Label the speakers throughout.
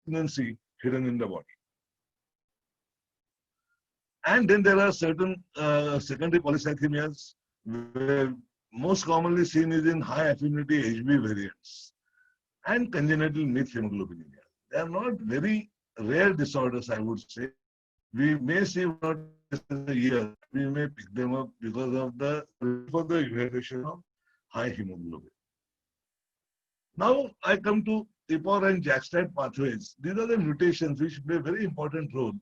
Speaker 1: malignancy hidden in the body. And then there are certain secondary polycythemias where most commonly seen is in high affinity HB variants and congenital methemoglobinemia. They are not very rare disorders, I would say. We may see one or two cases a year. We may pick them up because of the for the evaluation of high hemoglobin. Now I come to TPOR and JAK-STAT pathways. These are the mutations which play a very important role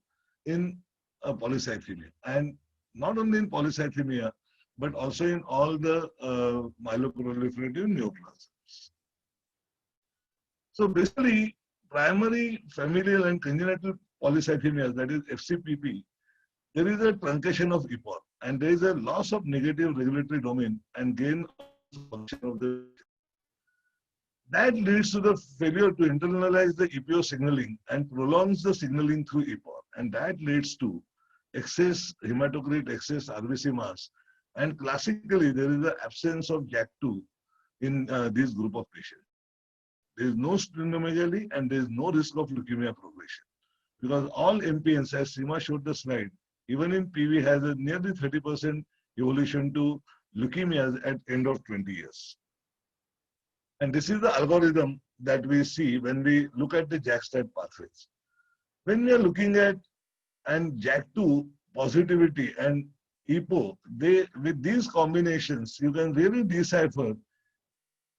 Speaker 1: in polycythemia, and not only in polycythemia, but also in all the myeloproliferative neoplasms. So basically, primary familial and congenital polycythemias, that is FCPP, there is a truncation of EPOR, and there is a loss of negative regulatory domain and gain of function of the. That leads to the failure to internalize the EPO signaling and prolongs the signaling through EPOR, and that leads to excess hematocrit, excess RBC mass, and classically there is the absence of JAK2 in this group of patients. There is no splenomegaly and there is no risk of leukemia progression, because all MPNs, as Seema showed the slide, even in PV has a nearly 30% evolution to leukemias at end of 20 years. And this is the algorithm that we see when we look at the JAK-STAT pathways. When we are looking at and JAK2 positivity and EPO, with these combinations, you can really decipher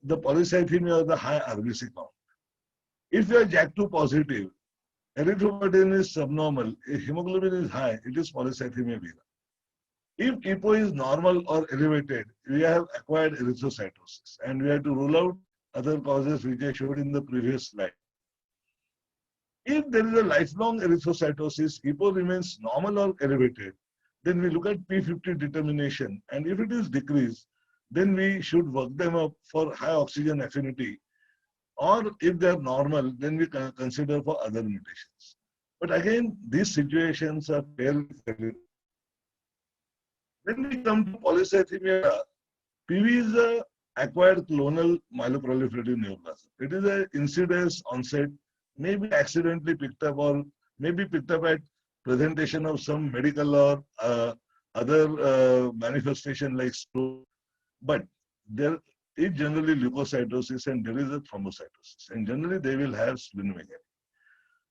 Speaker 1: the polycythemia or the high RBC count. If you are JAK2 positive, erythropoietin is subnormal, if hemoglobin is high, it is polycythemia vera. If EPO is normal or elevated, we have acquired erythrocytosis, and we have to rule out other causes which I showed in the previous slide. If there is a lifelong erythrocytosis, EPO remains normal or elevated, then we look at P50 determination, and if it is decreased, then we should work them up for high oxygen affinity, or if they are normal, then we can consider for other mutations. But again, these situations are fairly. When we come to polycythemia, PV is a acquired clonal myeloproliferative neoplasm. It is an insidious onset, maybe accidentally picked up or maybe picked up at presentation of some medical or other manifestation like stroke. But there is generally leukocytosis and there is a thrombocytosis, and generally they will have splenomegaly.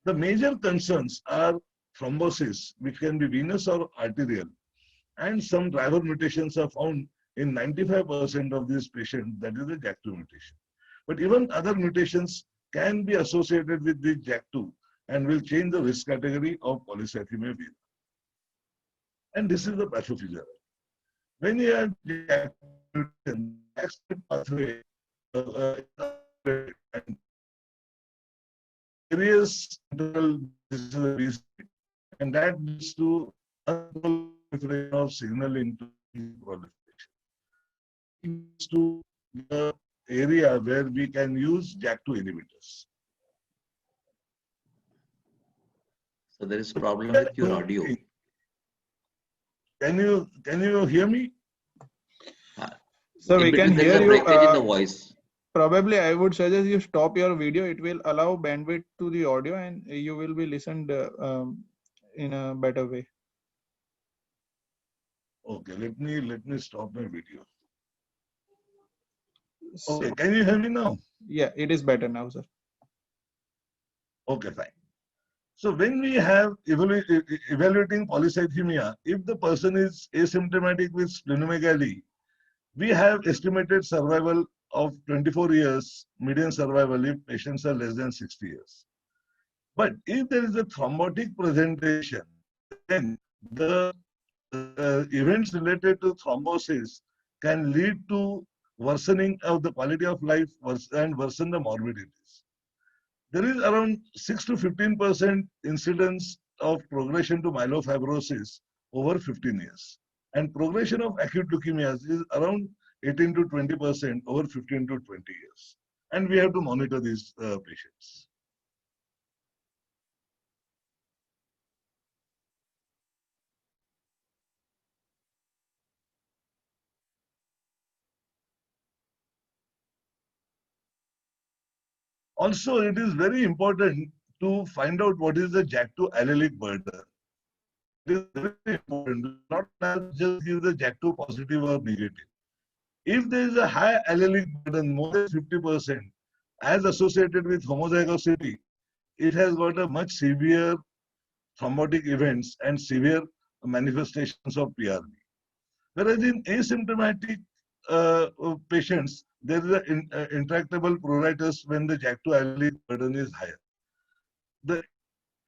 Speaker 1: The major concerns are thrombosis, which can be venous or arterial, and some driver mutations are found in 95% of these patients, that is the JAK2 mutation. But even other mutations can be associated with the JAK2 and will change the risk category of polycythemia vera. And this is the pathophysiology. When you have JAK2 mutation, pathway and various diseases, and that leads to proliferation of signaling to proliferation. To the area where we can use JAK2 inhibitors.
Speaker 2: So there is a problem with your audio.
Speaker 1: Can you hear me?
Speaker 3: So we can hear you.
Speaker 2: In the voice.
Speaker 3: Probably I would suggest you stop your video. It will allow bandwidth to the audio and you will be listened in a better way.
Speaker 1: Okay, let me stop my video. Okay, can you hear me now?
Speaker 3: Yeah, it is better now, sir.
Speaker 1: Okay, fine. So when we have evaluating polycythemia, if the person is asymptomatic with splenomegaly, we have estimated survival of 24 years, median survival if patients are less than 60 years. But if there is a thrombotic presentation, then the events related to thrombosis can lead to worsening of the quality of life and worsen the morbidities. There is around 6 to 15% incidence of progression to myelofibrosis over 15 years. And progression of acute leukemias is around 18 to 20% over 15 to 20 years. And we have to monitor these patients. Also, it is very important to find out what is the JAK2 allelic burden. It is very important not just give the JAK2 positive or negative. If there is a high allelic burden, more than 50%, as associated with homozygosity, it has got a much severe thrombotic events and severe manifestations of PRV. Whereas in asymptomatic patients, there is an intractable pruritus when the JAK2 allelic burden is higher. The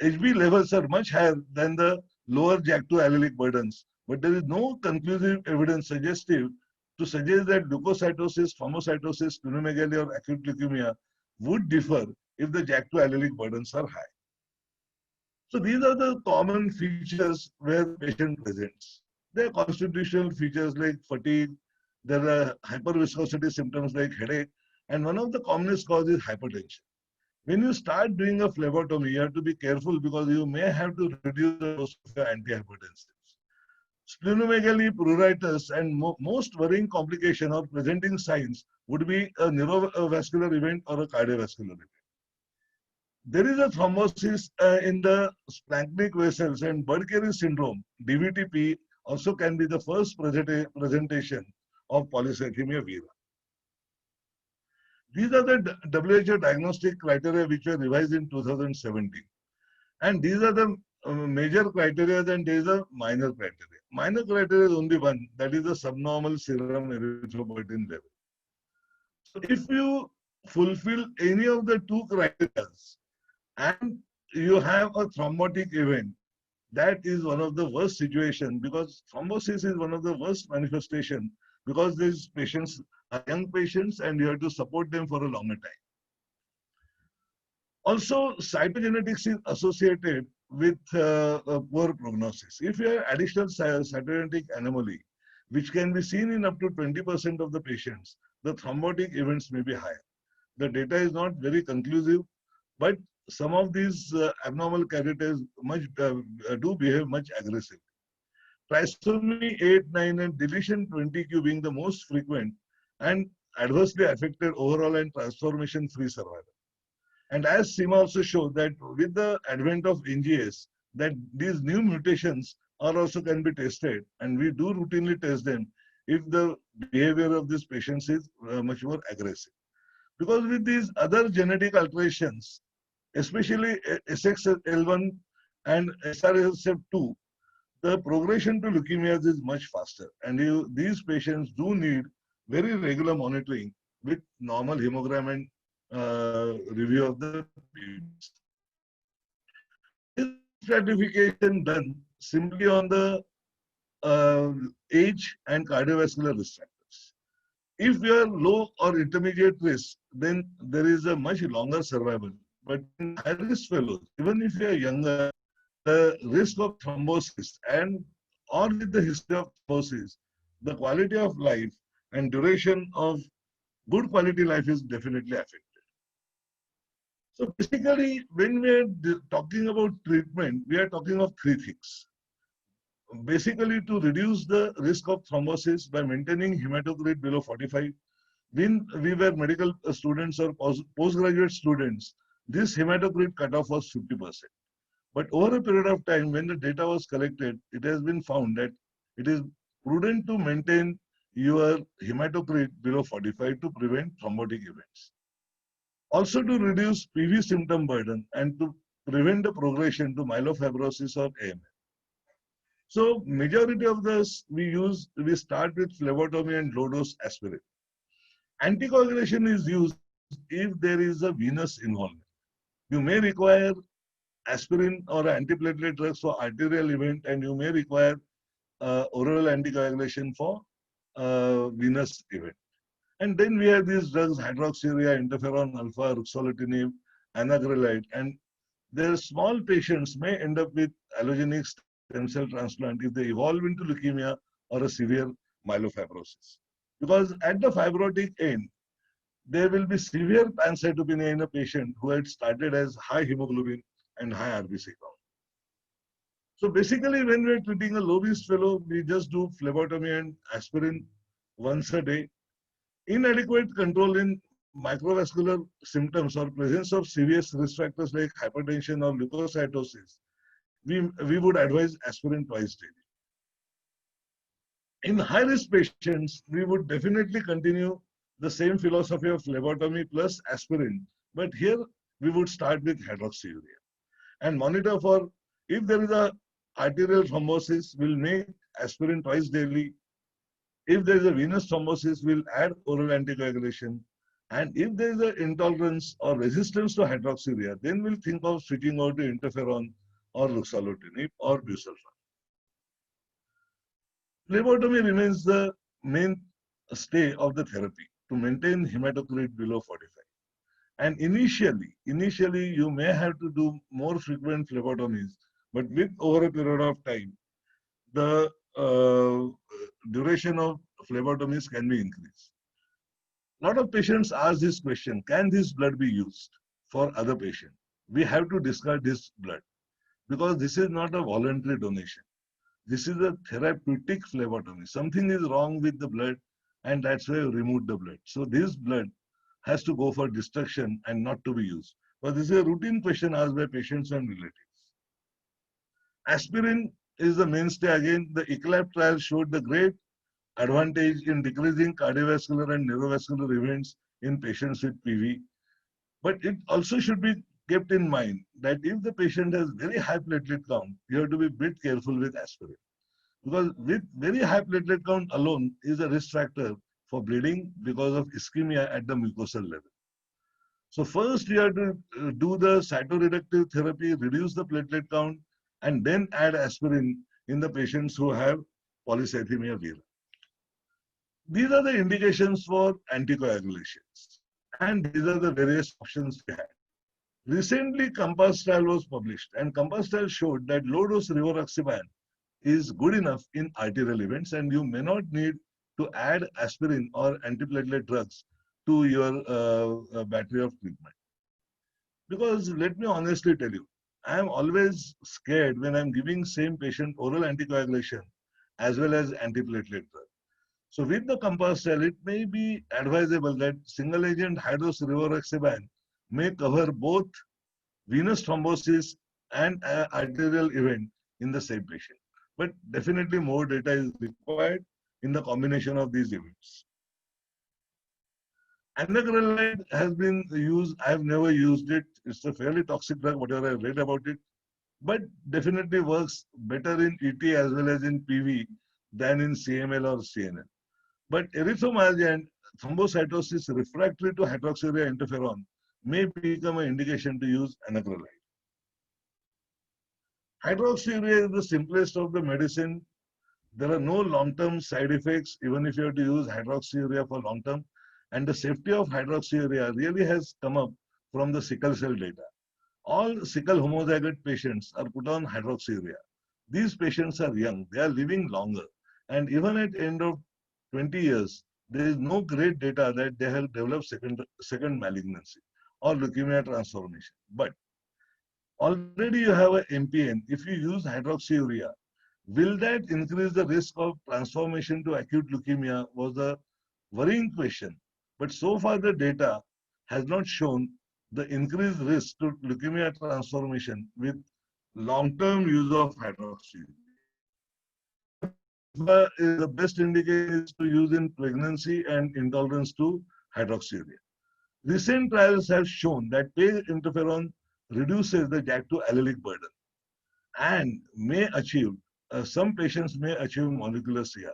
Speaker 1: HB levels are much higher than the lower JAK2 allelic burdens, but there is no conclusive evidence suggestive to suggest that leukocytosis, thrombocytosis, splenomegaly, or acute leukemia would differ if the JAK2 allelic burdens are high. So these are the common features where patient presents. There are constitutional features like fatigue, there are hyperviscosity symptoms like headache, and one of the commonest causes is hypertension. When you start doing a phlebotomy, you have to be careful because you may have to reduce the dose of your antihypertensives. Splenomegaly, pruritus, and most worrying complication or presenting signs would be a neurovascular event or a cardiovascular event. There is a thrombosis in the splanchnic vessels, and Budd-Chiari syndrome, DVT-P, also can be the first presentation of polycythemia vera. These are the WHO diagnostic criteria which were revised in 2017. And these are the major criteria, and there is a minor criteria. Minor criteria is only one, that is the subnormal serum erythropoietin level. So if you fulfill any of the two criteria and you have a thrombotic event, that is one of the worst situations, because thrombosis is one of the worst manifestations, because these patients are young patients and you have to support them for a longer time. Also, cytogenetics is associated with poor prognosis. If you have additional cytogenetic anomaly, which can be seen in up to 20% of the patients, the thrombotic events may be higher. The data is not very conclusive, but some of these abnormal carotides do behave much aggressively. Trisomy 8, 9, and deletion 20q being the most frequent and adversely affected overall and transformation-free survival. And as Seema also showed, that with the advent of NGS, that these new mutations are also can be tested, and we do routinely test them if the behavior of these patients is much more aggressive. Because with these other genetic alterations, especially SXL1 and SRSF2, the progression to leukemias is much faster, and these patients do need very regular monitoring with normal hemogram and review of the PVs. This stratification done simply on the age and cardiovascular risk factors. If you are low or intermediate risk, then there is a much longer survival. But in high-risk fellows, even if you are younger, the risk of thrombosis and or with the history of thrombosis, the quality of life and duration of good quality life is definitely affected. So basically, when we are talking about treatment, we are talking of three things. Basically, to reduce the risk of thrombosis by maintaining hematocrit below 45. When we were medical students or postgraduate students, this hematocrit cutoff was 50%. But over a period of time, when the data was collected, it has been found that it is prudent to maintain your hematocrit below 45 to prevent thrombotic events. Also to reduce PV symptom burden and to prevent the progression to myelofibrosis or AML. So majority of this we start with phlebotomy and low dose aspirin. Anticoagulation is used if there is a venous involvement. You may require aspirin or antiplatelet drugs for arterial event, and you may require oral anticoagulation for venous event. And then we have these drugs, hydroxyurea, interferon alpha, ruxolitinib, anagrelide, and their small patients may end up with allogeneic stem cell transplant if they evolve into leukemia or a severe myelofibrosis. Because at the fibrotic end, there will be severe pancytopenia in a patient who had started as high hemoglobin and high RBC count. So basically, when we are treating a low-risk fellow, we just do phlebotomy and aspirin once a day. Inadequate control in microvascular symptoms or presence of serious risk factors like hypertension or leukocytosis, we would advise aspirin twice daily. In high-risk patients, we would definitely continue the same philosophy of phlebotomy plus aspirin, but here we would start with hydroxyurea and monitor for if there is a arterial thrombosis, we'll make aspirin twice daily. If there is a venous thrombosis, we'll add oral anticoagulation. And if there is an intolerance or resistance to hydroxyurea, then we'll think of switching over to interferon or ruxolitinib or busulfan. Phlebotomy remains the mainstay of the therapy to maintain hematocrit below 45. And initially, you may have to do more frequent phlebotomies, but with over a period of time, the duration of phlebotomies can be increased. A lot of patients ask this question, can this blood be used for other patients? We have to discard this blood because this is not a voluntary donation. This is a therapeutic phlebotomy. Something is wrong with the blood and that's why we removed the blood. So this blood has to go for destruction and not to be used. But this is a routine question asked by patients and relatives. Aspirin is the mainstay again. The ECLAP trial showed the great advantage in decreasing cardiovascular and neurovascular events in patients with PV. But it also should be kept in mind that if the patient has very high platelet count, you have to be a bit careful with aspirin. Because with very high platelet count alone is a risk factor for bleeding because of ischemia at the mucosal level. So first you have to do the cytoreductive therapy, reduce the platelet count, and then add aspirin in the patients who have polycythemia vera. These are the indications for anticoagulations. And these are the various options we had. Recently, COMPASS trial was published, and COMPASS trial showed that low-dose rivaroxaban is good enough in arterial events, and you may not need to add aspirin or antiplatelet drugs to your battery of treatment. Because let me honestly tell you, I am always scared when I'm giving same patient oral anticoagulation as well as antiplatelet drug. So with the COMPASS trial, it may be advisable that single-agent high-dose rivaroxaban may cover both venous thrombosis and arterial event in the same patient. But definitely more data is required in the combination of these events. Anagrelide has been used. I have never used it. It's a fairly toxic drug, whatever I read about it, but definitely works better in ET as well as in PV than in CML or CNL. But erythromelalgia and thrombocytosis refractory to hydroxyurea interferon may become an indication to use anagrelide. Hydroxyurea is the simplest of the medicine. There are no long-term side effects, even if you have to use hydroxyurea for long-term. And the safety of hydroxyurea really has come up from the sickle cell data. All sickle homozygote patients are put on hydroxyurea. These patients are young, they are living longer. And even at the end of 20 years, there is no great data that they have developed second malignancy or leukemia transformation. But already you have an MPN. If you use hydroxyurea, will that increase the risk of transformation to acute leukemia was a worrying question. But so far the data has not shown the increased risk to leukemia transformation with long-term use of hydroxyurea. The best indication is to use in pregnancy and intolerance to hydroxyurea. Recent trials have shown that PEG interferon reduces the JAK2 allelic burden and may achieve, some patients may achieve molecular CR.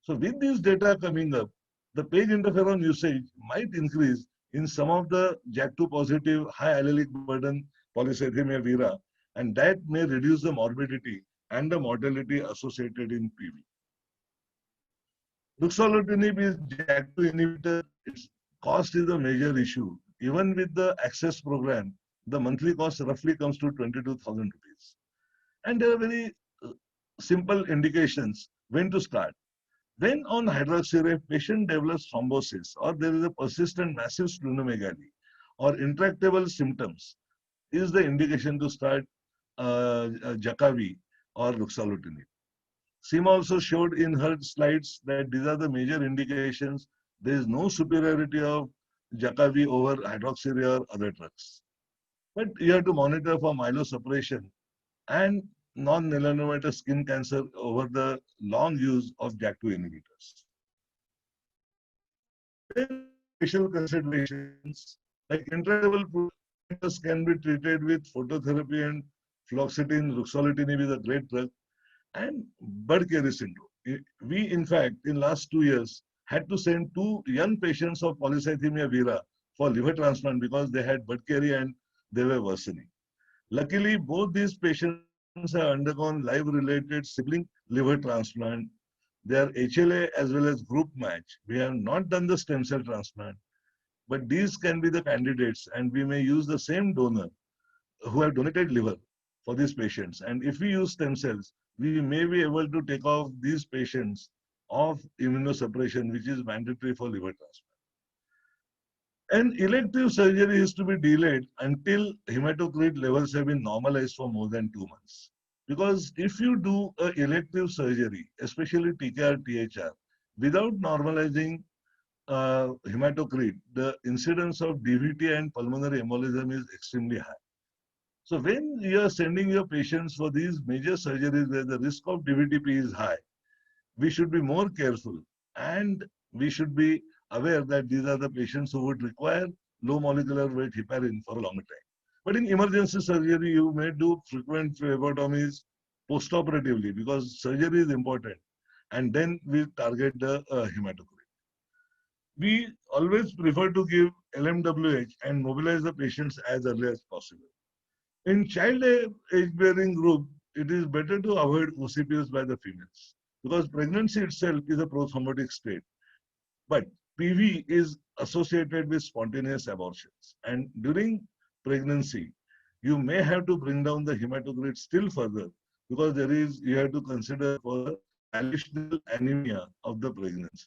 Speaker 1: So with these data coming up, the PEG interferon usage might increase in some of the JAK2 positive high allelic burden polycythemia vera, and that may reduce the morbidity and the mortality associated in PV. Ruxolitinib is JAK2 inhibitor. Its cost is a major issue. Even with the access program, the monthly cost roughly comes to 22,000 rupees. And there are very simple indications when to start. When on hydroxyurea, patient develops thrombosis or there is a persistent massive splenomegaly or intractable symptoms, is the indication to start Jakavi or ruxolitinib. Seema also showed in her slides that these are the major indications. There is no superiority of Jakavi over hydroxyurea or other drugs. But you have to monitor for myelosuppression and non-melanoma skin cancer over the long use of JAK2 inhibitors. Then special considerations like intractable can be treated with phototherapy, and fluoxetine, ruxolitinib is a great drug, and Budd-Chiari syndrome. We, in fact, in last 2 years, had to send 2 young patients of polycythemia vera for liver transplant because they had Budd-Chiari and they were worsening. Luckily, both these patients have undergone live-related sibling liver transplant. They are HLA as well as group match. We have not done the stem cell transplant, but these can be the candidates, and we may use the same donor who have donated liver for these patients. And if we use stem cells, we may be able to take off these patients of immunosuppression, which is mandatory for liver transplant. And elective surgery is to be delayed until hematocrit levels have been normalized for more than 2 months. Because if you do an elective surgery, especially TKR, THR, without normalizing hematocrit, the incidence of DVT and pulmonary embolism is extremely high. So when you are sending your patients for these major surgeries where the risk of DVTP is high, we should be more careful, and we should be aware that these are the patients who would require low molecular weight heparin for a longer time. But in emergency surgery, you may do frequent phlebotomies postoperatively because surgery is important, and then we target the hematocrit. We always prefer to give LMWH and mobilize the patients as early as possible. In child age-bearing group, it is better to avoid OCPs by the females because pregnancy itself is a prothrombotic state. But PV is associated with spontaneous abortions. And during pregnancy, you may have to bring down the hematocrit still further because you have to consider for allogeneic anemia of the pregnancy.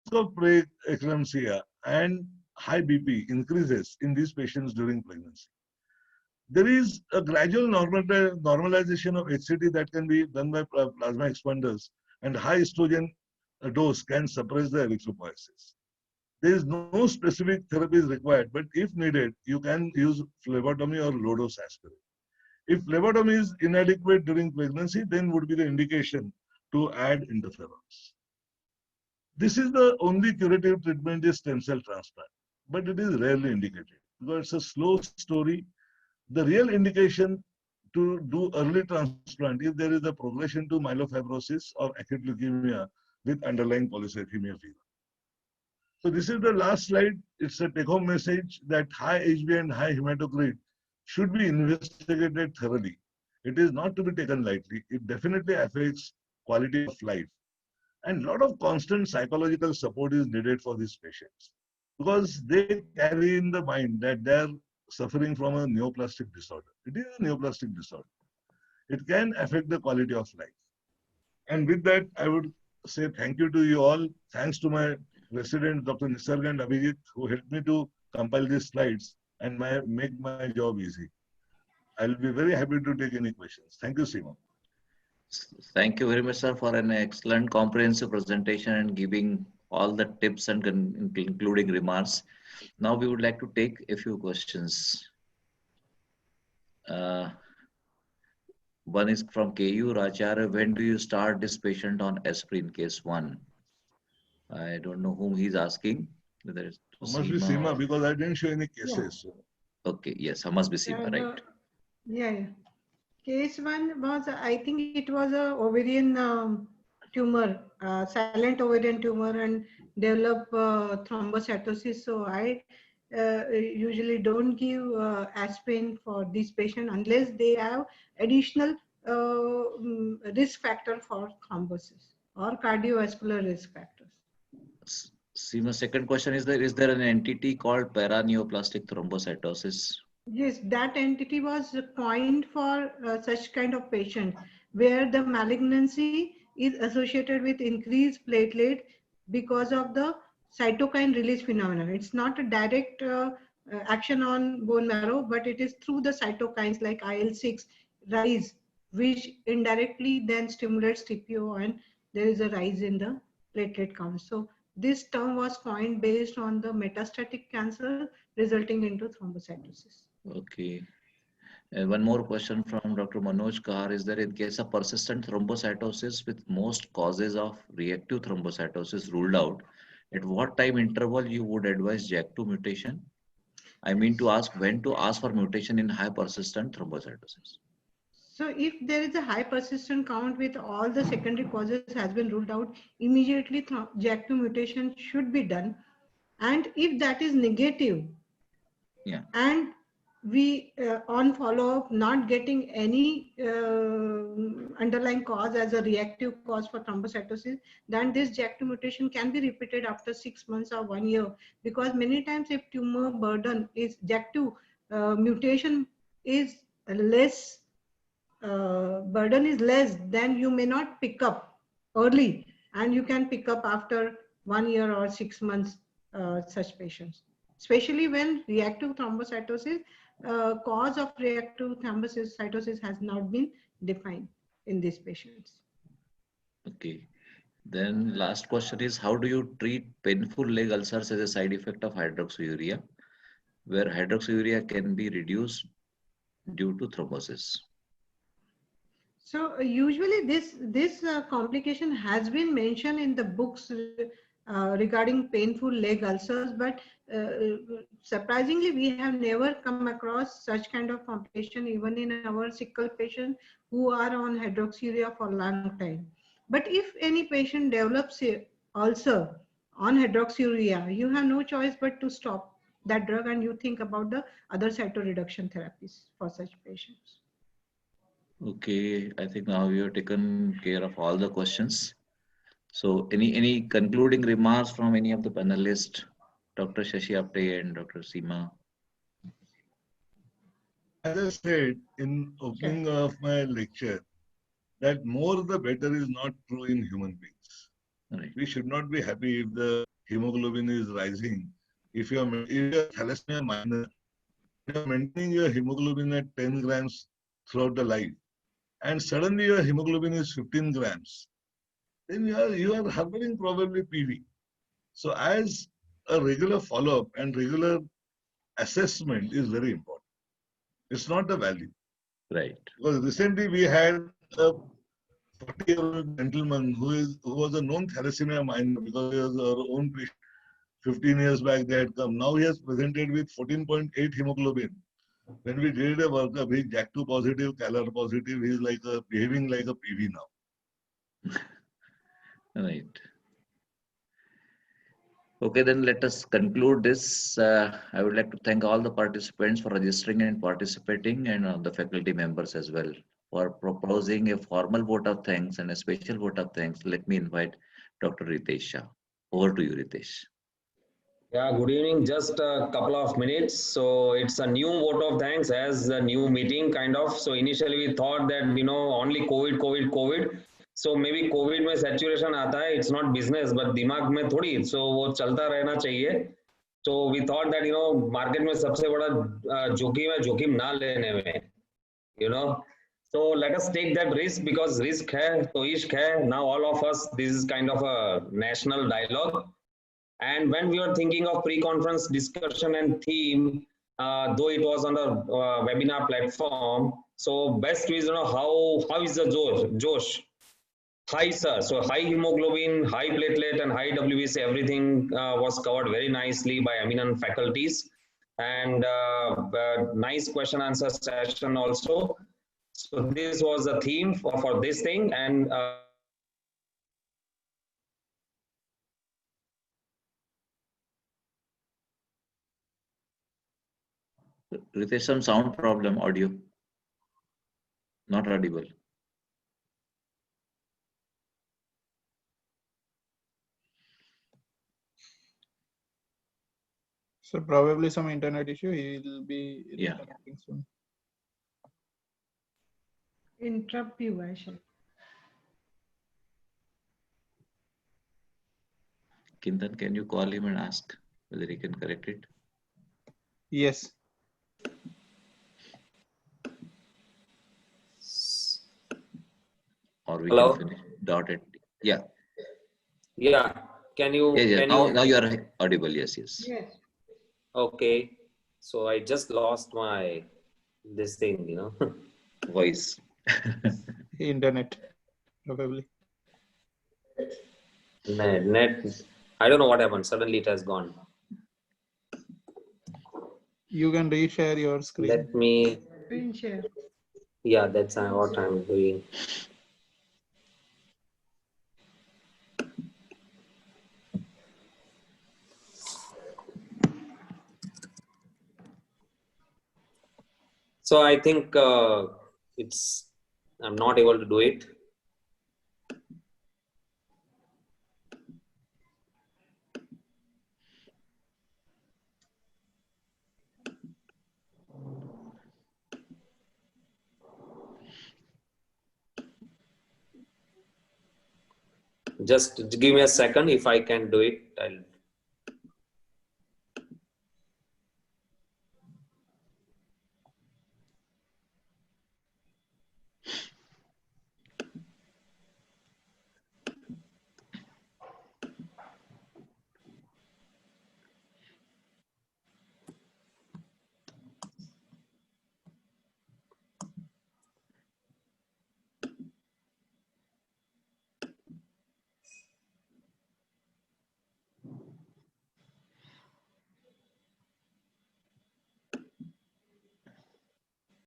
Speaker 1: The risk of preeclampsia and high BP increases in these patients during pregnancy. There is a gradual normalization of HCT that can be done by plasma expanders, and high estrogen dose can suppress the erythropoiesis. There is no specific therapy is required, but if needed, you can use phlebotomy or low-dose aspirin. If phlebotomy is inadequate during pregnancy, then would be the indication to add interferons. This is the only curative treatment is stem cell transplant, but it is rarely indicated because it's a slow story. The real indication to do early transplant if there is a progression to myelofibrosis or acute leukemia with underlying polycythemia vera. So this is the last slide. It's a take-home message that high HB and high hematocrit should be investigated thoroughly. It is not to be taken lightly. It definitely affects quality of life. And a lot of constant psychological support is needed for these patients because they carry in the mind that they're suffering from a neoplastic disorder. It is a neoplastic disorder. It can affect the quality of life. And with that, I would say thank you to you all. Thanks to my residents, Dr. Nisarg and Abhijit, who helped me to compile these slides and make my job easy. I'll be very happy to take any questions. Thank you, Seema.
Speaker 2: Thank you very much, sir, for an excellent comprehensive presentation and giving all the tips and including remarks. Now we would like to take a few questions. One is from KU Racharya. When do you start this patient on aspirin case 1? I don't know whom he's asking. Whether it's
Speaker 1: Must be Seema because I didn't show any cases.
Speaker 4: Yeah.
Speaker 1: So.
Speaker 2: Okay, yes, must be Seema, right?
Speaker 4: Yeah. Case 1 was, I think it was a ovarian tumor, silent ovarian tumor, and develop thrombocytosis. So I usually don't give aspirin for this patient unless they have additional risk factor for thrombosis or cardiovascular risk factors.
Speaker 2: Seema, second question is there an entity called paraneoplastic thrombocytosis?
Speaker 4: Yes, that entity was coined for such kind of patient where the malignancy is associated with increased platelet because of the cytokine release phenomenon. It's not a direct action on bone marrow, but it is through the cytokines like IL-6 rise, which indirectly then stimulates TPO, and there is a rise in the platelet count. So this term was coined based on the metastatic cancer resulting into thrombocytosis.
Speaker 2: Okay. And one more question from Dr. Manoj Kahar. Is there in case of persistent thrombocytosis with most causes of reactive thrombocytosis ruled out, at what time interval you would advise JAK2 mutation? I mean to ask when to ask for mutation in high persistent thrombocytosis.
Speaker 4: So if there is a high persistent count with all the secondary causes has been ruled out, immediately JAK2 mutation should be done. And if that is negative,
Speaker 2: Yeah.
Speaker 4: and we on follow-up not getting any underlying cause as a reactive cause for thrombocytosis, then this JAK2 mutation can be repeated after 6 months or 1 year, because many times if tumor burden is JAK2 mutation is less, burden is less, then you may not pick up early, and you can pick up after 1 year or 6 months such patients, especially when reactive thrombocytosis, cause of reactive thrombocytosis has not been defined in these patients.
Speaker 2: Okay. Then last question is, how do you treat painful leg ulcers as a side effect of hydroxyurea, where hydroxyurea can be reduced due to thrombosis?
Speaker 4: So usually this complication has been mentioned in the books regarding painful leg ulcers, but surprisingly we have never come across such kind of complication even in our sickle patients who are on hydroxyurea for a long time. But if any patient develops a ulcer on hydroxyurea, you have no choice but to stop that drug, and you think about the other cytoreduction therapies for such patients.
Speaker 2: Okay, I think now we have taken care of all the questions. So any concluding remarks from any of the panelists, Dr. Shashi Apte and Dr. Seema?
Speaker 1: As I said in opening of my lecture, that more the better is not true in human beings.
Speaker 2: Right.
Speaker 1: We should not be happy if the hemoglobin is rising. If you're thalassemia minor, you're maintaining your hemoglobin at 10 grams throughout the life, and suddenly your hemoglobin is 15 grams, then you are harboring probably PV. So as a regular follow-up and regular assessment is very important. It's not the value.
Speaker 2: Right.
Speaker 1: Because recently we had a 40-year-old gentleman who was a known thalassemia minor because he was our own patient. 15 years back they had come. Now he has presented with 14.8 hemoglobin. When we did a workup, he's JAK2 positive, CALR positive. He's behaving like a PV now.
Speaker 2: Right. Okay, then let us conclude this. I would like to thank all the participants for registering and participating, and the faculty members as well for proposing a formal vote of thanks and a special vote of thanks. Let me invite Dr. Ritesh Shah. Over to you, Ritesh.
Speaker 5: Yeah, good evening. Just a couple of minutes. So it's a new vote of thanks as a new meeting kind of. So initially we thought that, only COVID. So maybe COVID में saturation आता है. It's not business, but दिमाग में थोड़ी. So वो चलता रहना चाहिए. So we thought that, market में सबसे बड़ा जोखिम है, जोखिम ना लेने में, So let us take that risk, because risk है, तो इश्क है. Now all of us, this is kind of a national dialogue. And when we were thinking of pre-conference discussion and theme, though it was on the webinar platform, so best is, how is the Josh? High, sir. So high hemoglobin, high platelet, and high WBC, everything was covered very nicely by eminent faculties. And nice question answer session also. So this was the theme for this thing. And
Speaker 2: Ritesh, some sound problem, audio. Not audible.
Speaker 3: So probably some internet issue. He will be reconnecting soon.
Speaker 4: Interrupt you, Aisha.
Speaker 2: Kintan, can you call him and ask whether he can correct it?
Speaker 3: Yes.
Speaker 2: Or we
Speaker 6: Hello?
Speaker 2: can finish dot it. Yeah.
Speaker 6: Yeah.
Speaker 5: Can you?
Speaker 2: Yeah, yeah.
Speaker 5: Can
Speaker 2: Now
Speaker 5: you?
Speaker 2: you are audible. Yes, yes.
Speaker 4: Yes.
Speaker 5: Okay. So I just lost my this thing, you know.
Speaker 2: Voice.
Speaker 3: Internet, probably.
Speaker 5: Net. I don't know what happened. Suddenly it has gone.
Speaker 3: You can reshare your screen.
Speaker 5: Let me.
Speaker 4: Screen share.
Speaker 5: Yeah, that's what I'm doing. So I think I'm not able to do it. Just give me a second. If I can do it, I'll.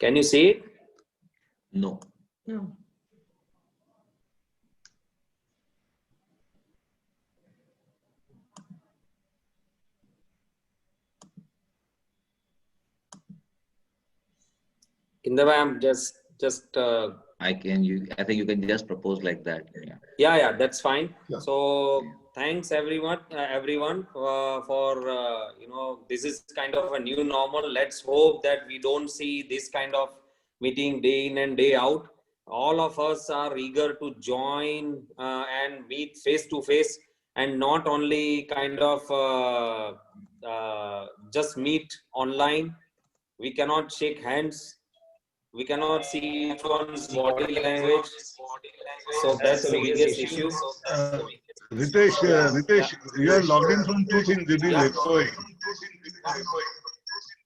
Speaker 5: Can you see it?
Speaker 2: No.
Speaker 4: No.
Speaker 5: Kinda, I'm just.
Speaker 2: I think you can just propose like that. Yeah.
Speaker 5: Yeah, that's fine.
Speaker 3: Yeah.
Speaker 5: So thanks everyone for this is kind of a new normal. Let's hope that we don't see this kind of meeting day in and day out. All of us are eager to join and meet face to face, and not only kind of just meet online. We cannot shake hands. We cannot see each one's body language. So that's the biggest issue.
Speaker 1: Ritesh, you are logged in from two things. It is echoing.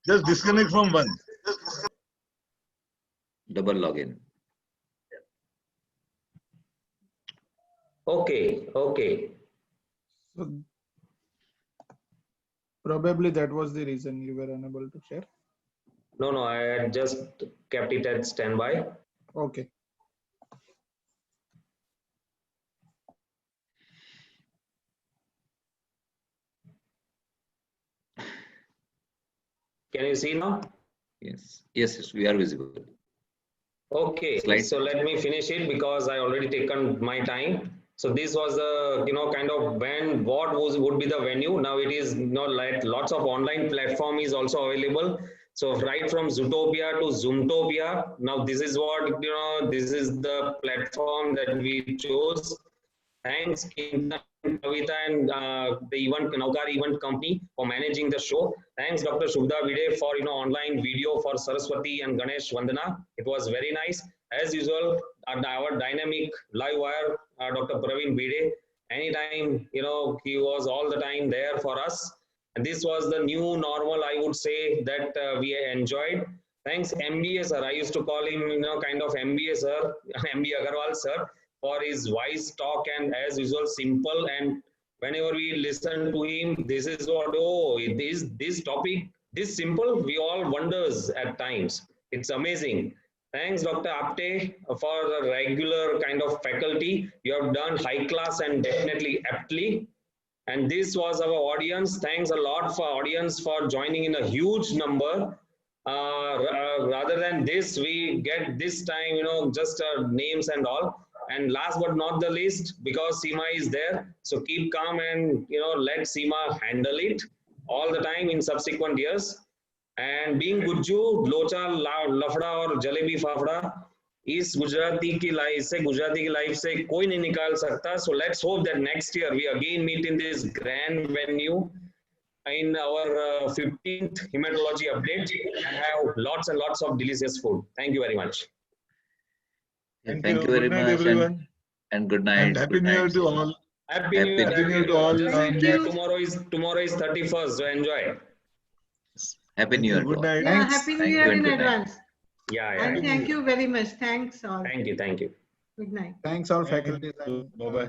Speaker 1: Just disconnect from one.
Speaker 2: Double login.
Speaker 5: Okay.
Speaker 3: So probably that was the reason you were unable to share.
Speaker 5: No, I had just kept it at standby.
Speaker 3: Okay.
Speaker 5: Can you see now?
Speaker 2: Yes. Yes, we are visible.
Speaker 5: Okay,
Speaker 2: Slide.
Speaker 5: so let me finish it because I already taken my time. So this was the kind of would be the venue. Now it is like lots of online platform is also available. So right from Zootopia to Zoomtopia. Now this is what this is the platform that we chose. Thanks Kintan, Kavita and the Naukar event company for managing the show. Thanks Dr. Shubda Vide for online video for Saraswati and Ganesh Vandana. It was very nice. As usual, our dynamic live wire, Dr. Praveen Vide. Anytime, he was all the time there for us. And this was the new normal, I would say, that we enjoyed. Thanks MBA sir. I used to call him, kind of MBA sir, MB Agarwal sir, for his wise talk and as usual simple. And whenever we listen to him, this is what this topic, this simple, we all wonders at times. It's amazing. Thanks Dr. Apte for the regular kind of faculty. You have done high class and definitely aptly. And this was our audience. Thanks a lot for audience for joining in a huge number. Rather than this, we get this time, just names and all. And last but not the least, because Seema is there, so keep calm and let Seema handle it all the time in subsequent years. And being Gujju, Locha, Lafda और जलेबी फाफड़ा इस गुजराती की life से कोई नहीं निकाल सकता. So let's hope that next year we again meet in this grand venue in our 15th hematology update and have lots and lots of delicious food. Thank you very much.
Speaker 2: Thank you very
Speaker 1: Good night,
Speaker 2: much,
Speaker 1: everyone.
Speaker 2: and good night.
Speaker 1: And Happy
Speaker 2: Good
Speaker 1: New Year
Speaker 2: night.
Speaker 1: to all.
Speaker 5: Happy New Year.
Speaker 2: Happy
Speaker 3: New Year to all.
Speaker 4: Thank you.
Speaker 5: Tomorrow is 31st, so enjoy.
Speaker 2: Happy New Year. to
Speaker 1: Good
Speaker 2: all.
Speaker 1: night.
Speaker 4: Yeah,
Speaker 3: Thanks.
Speaker 4: Happy New
Speaker 2: Thank
Speaker 4: Year
Speaker 2: you and
Speaker 4: in
Speaker 2: good night.
Speaker 4: advance.
Speaker 5: Yeah,
Speaker 4: And
Speaker 5: yeah.
Speaker 4: thank you very much. Thanks all.
Speaker 5: Thank you.
Speaker 3: Thanks all
Speaker 1: Thank
Speaker 3: faculties.
Speaker 1: you.
Speaker 3: And,
Speaker 1: Bye-bye.